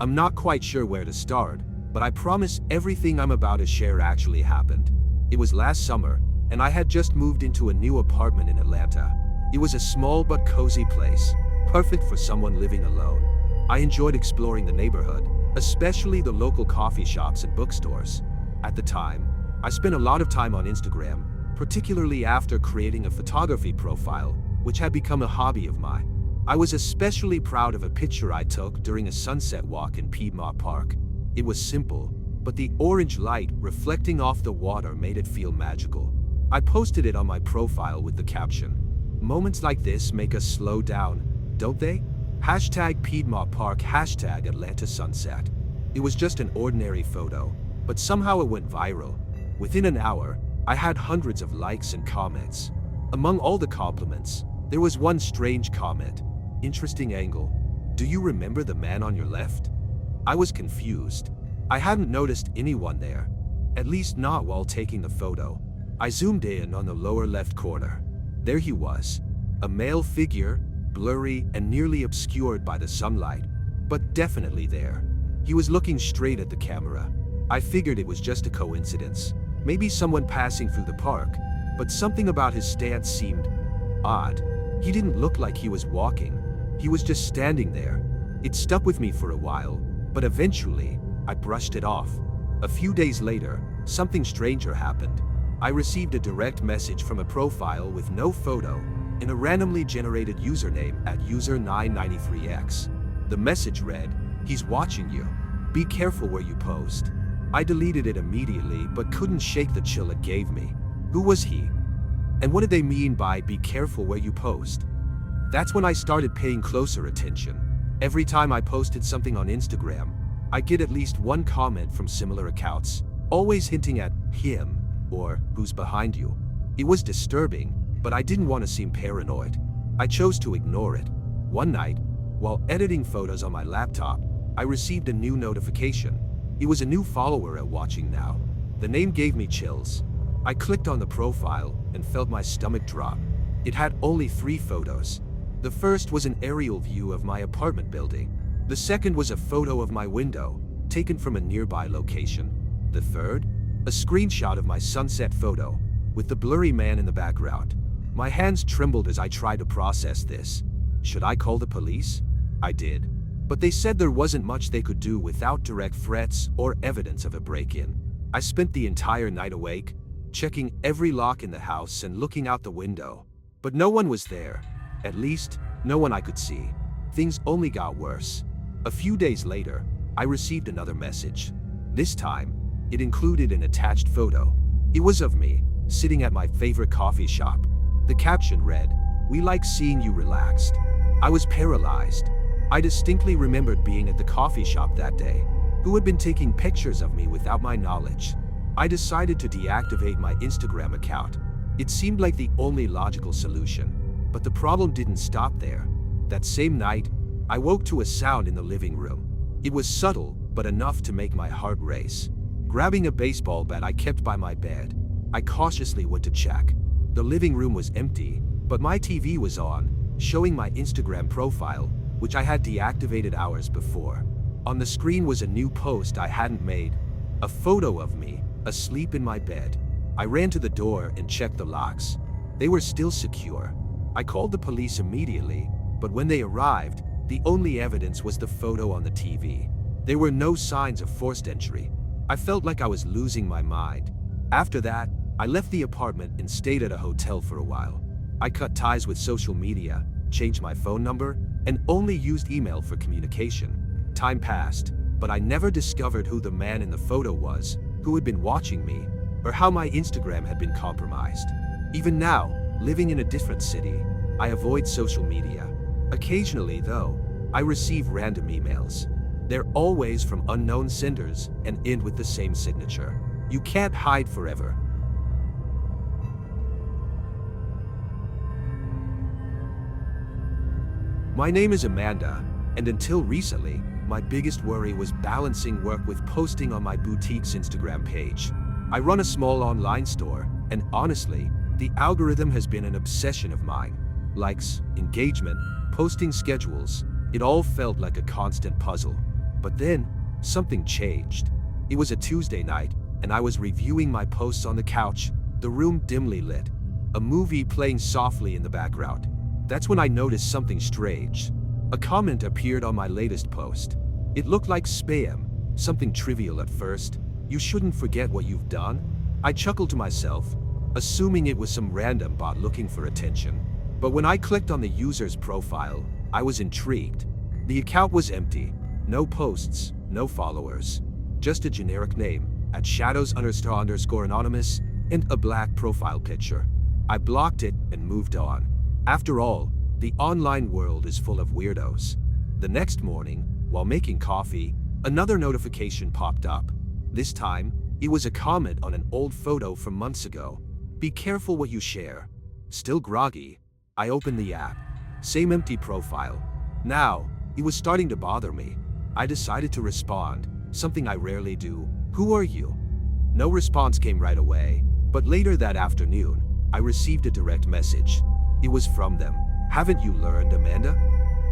I'm not quite sure where to start, but I promise everything I'm about to share actually happened. It was last summer, and I had just moved into a new apartment in Atlanta. It was a small but cozy place, perfect for someone living alone. I enjoyed exploring the neighborhood, especially the local coffee shops and bookstores. At the time, I spent a lot of time on Instagram, particularly after creating a photography profile, which had become a hobby of mine. I was especially proud of a picture I took during a sunset walk in Piedmont Park. It was simple, but the orange light reflecting off the water made it feel magical. I posted it on my profile with the caption, "Moments like this make us slow down, don't they? Hashtag Piedmont Park, hashtag Atlanta sunset." It was just an ordinary photo, but somehow it went viral. Within an hour, I had hundreds of likes and comments. Among all the compliments, there was one strange comment. "Interesting angle. Do you remember the man on your left?" I was confused. I hadn't noticed anyone there, at least not while taking the photo. I zoomed in on the lower left corner. There he was, a male figure, blurry and nearly obscured by the sunlight, but definitely there. He was looking straight at the camera. I figured it was just a coincidence, maybe someone passing through the park, but something about his stance seemed odd. He didn't look like he was walking. He was just standing there. It stuck with me for a while, but eventually, I brushed it off. A few days later, something stranger happened. I received a direct message from a profile with no photo and a randomly generated username at user993x. The message read, "He's watching you. Be careful where you post." I deleted it immediately but couldn't shake the chill it gave me. Who was he? And what did they mean by "be careful where you post"? That's when I started paying closer attention. Every time I posted something on Instagram, I get at least one comment from similar accounts, always hinting at "him" or "who's behind you." It was disturbing, but I didn't want to seem paranoid. I chose to ignore it. One night, while editing photos on my laptop, I received a new notification. It was a new follower at Watching Now. The name gave me chills. I clicked on the profile and felt my stomach drop. It had only 3 photos. The first was an aerial view of my apartment building. The second was a photo of my window, taken from a nearby location. The third, a screenshot of my sunset photo, with the blurry man in the background. My hands trembled as I tried to process this. Should I call the police? I did. But they said there wasn't much they could do without direct threats or evidence of a break-in. I spent the entire night awake, checking every lock in the house and looking out the window. But no one was there. At least, no one I could see. Things only got worse. A few days later, I received another message. This time, it included an attached photo. It was of me, sitting at my favorite coffee shop. The caption read, "We like seeing you relaxed." I was paralyzed. I distinctly remembered being at the coffee shop that day. Who had been taking pictures of me without my knowledge? I decided to deactivate my Instagram account. It seemed like the only logical solution. But the problem didn't stop there. That same night, I woke to a sound in the living room. It was subtle, but enough to make my heart race. Grabbing a baseball bat I kept by my bed, I cautiously went to check. The living room was empty, but my TV was on, showing my Instagram profile, which I had deactivated hours before. On the screen was a new post I hadn't made, a photo of me, asleep in my bed. I ran to the door and checked the locks. They were still secure. I called the police immediately, but when they arrived, the only evidence was the photo on the TV. There were no signs of forced entry. I felt like I was losing my mind. After that, I left the apartment and stayed at a hotel for a while. I cut ties with social media, changed my phone number, and only used email for communication. Time passed, but I never discovered who the man in the photo was, who had been watching me, or how my Instagram had been compromised. Even now, living in a different city, I avoid social media. Occasionally, though, I receive random emails. They're always from unknown senders and end with the same signature. You can't hide forever. My name is Amanda, and until recently, my biggest worry was balancing work with posting on my boutique's Instagram page. I run a small online store, and honestly, the algorithm has been an obsession of mine. Likes, engagement, posting schedules, it all felt like a constant puzzle. But then, something changed. It was a Tuesday night, and I was reviewing my posts on the couch, the room dimly lit, a movie playing softly in the background. That's when I noticed something strange. A comment appeared on my latest post. It looked like spam, something trivial at first. "You shouldn't forget what you've done." I chuckled to myself, assuming it was some random bot looking for attention. But when I clicked on the user's profile, I was intrigued. The account was empty. No posts, no followers. Just a generic name, @shadows__anonymous, and a black profile picture. I blocked it and moved on. After all, the online world is full of weirdos. The next morning, while making coffee, another notification popped up. This time, it was a comment on an old photo from months ago. "Be careful what you share." Still groggy, I opened the app. Same empty profile. Now, it was starting to bother me. I decided to respond, something I rarely do. "Who are you?" No response came right away, but later that afternoon, I received a direct message. It was from them. "Haven't you learned, Amanda?"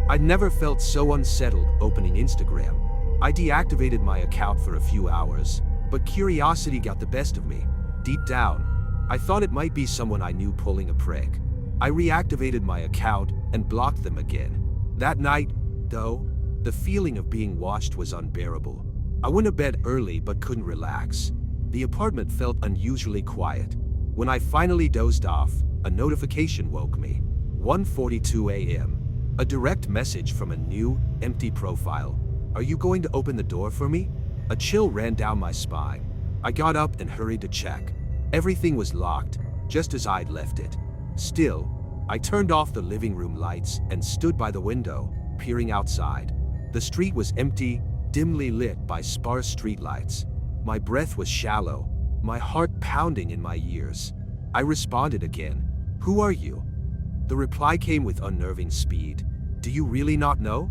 I'd never felt so unsettled opening Instagram. I deactivated my account for a few hours, but curiosity got the best of me. Deep down, I thought it might be someone I knew pulling a prank. I reactivated my account and blocked them again. That night, though, the feeling of being watched was unbearable. I went to bed early but couldn't relax. The apartment felt unusually quiet. When I finally dozed off, a notification woke me. 1:42 a.m. A direct message from a new, empty profile. "Are you going to open the door for me?" A chill ran down my spine. I got up and hurried to check. Everything was locked, just as I'd left it. Still, I turned off the living room lights and stood by the window, peering outside. The street was empty, dimly lit by sparse streetlights. My breath was shallow, my heart pounding in my ears. I responded again. "Who are you?" The reply came with unnerving speed. "Do you really not know?"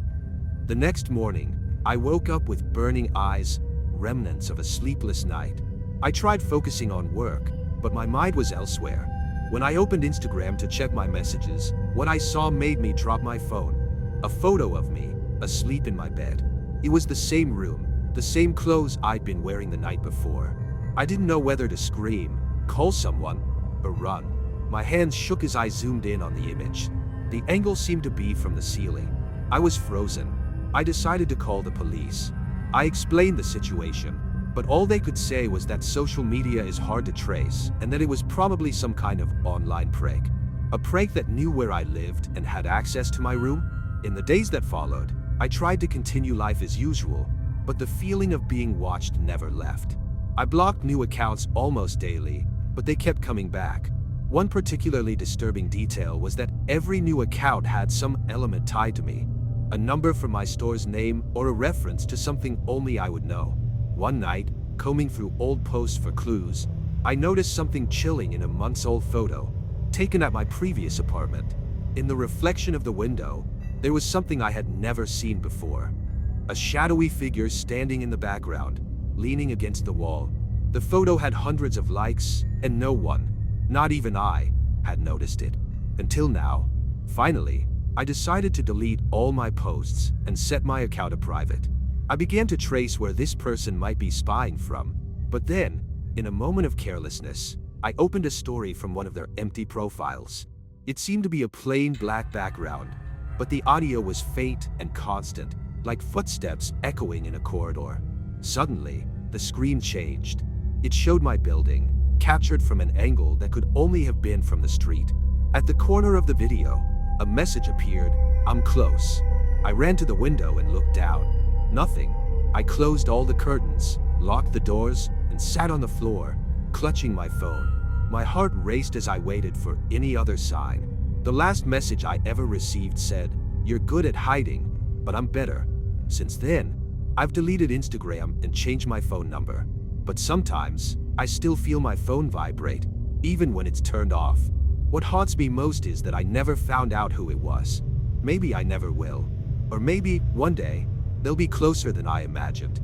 The next morning, I woke up with burning eyes, remnants of a sleepless night. I tried focusing on work, but my mind was elsewhere. When I opened Instagram to check my messages, what I saw made me drop my phone. A photo of me, asleep in my bed. It was the same room, the same clothes I'd been wearing the night before. I didn't know whether to scream, call someone, or run. My hands shook as I zoomed in on the image. The angle seemed to be from the ceiling. I was frozen. I decided to call the police. I explained the situation, but all they could say was that social media is hard to trace and that it was probably some kind of online prank. A prank that knew where I lived and had access to my room. In the days that followed, I tried to continue life as usual, but the feeling of being watched never left. I blocked new accounts almost daily, but they kept coming back. One particularly disturbing detail was that every new account had some element tied to me. A number from my store's name or a reference to something only I would know. One night, combing through old posts for clues, I noticed something chilling in a months-old photo, taken at my previous apartment. In the reflection of the window, there was something I had never seen before. A shadowy figure standing in the background, leaning against the wall. The photo had hundreds of likes, and no one, not even I, had noticed it. Until now. Finally, I decided to delete all my posts and set my account to private. I began to trace where this person might be spying from, but then, in a moment of carelessness, I opened a story from one of their empty profiles. It seemed to be a plain black background, but the audio was faint and constant, like footsteps echoing in a corridor. Suddenly, the screen changed. It showed my building, captured from an angle that could only have been from the street. At the corner of the video, a message appeared, "I'm close." I ran to the window and looked down. Nothing. I closed all the curtains, locked the doors, and sat on the floor, clutching my phone. My heart raced as I waited for any other sign. The last message I ever received said, "You're good at hiding, but I'm better." Since then, I've deleted Instagram and changed my phone number. But sometimes, I still feel my phone vibrate, even when it's turned off. What haunts me most is that I never found out who it was. Maybe I never will. Or maybe, one day, they'll be closer than I imagined.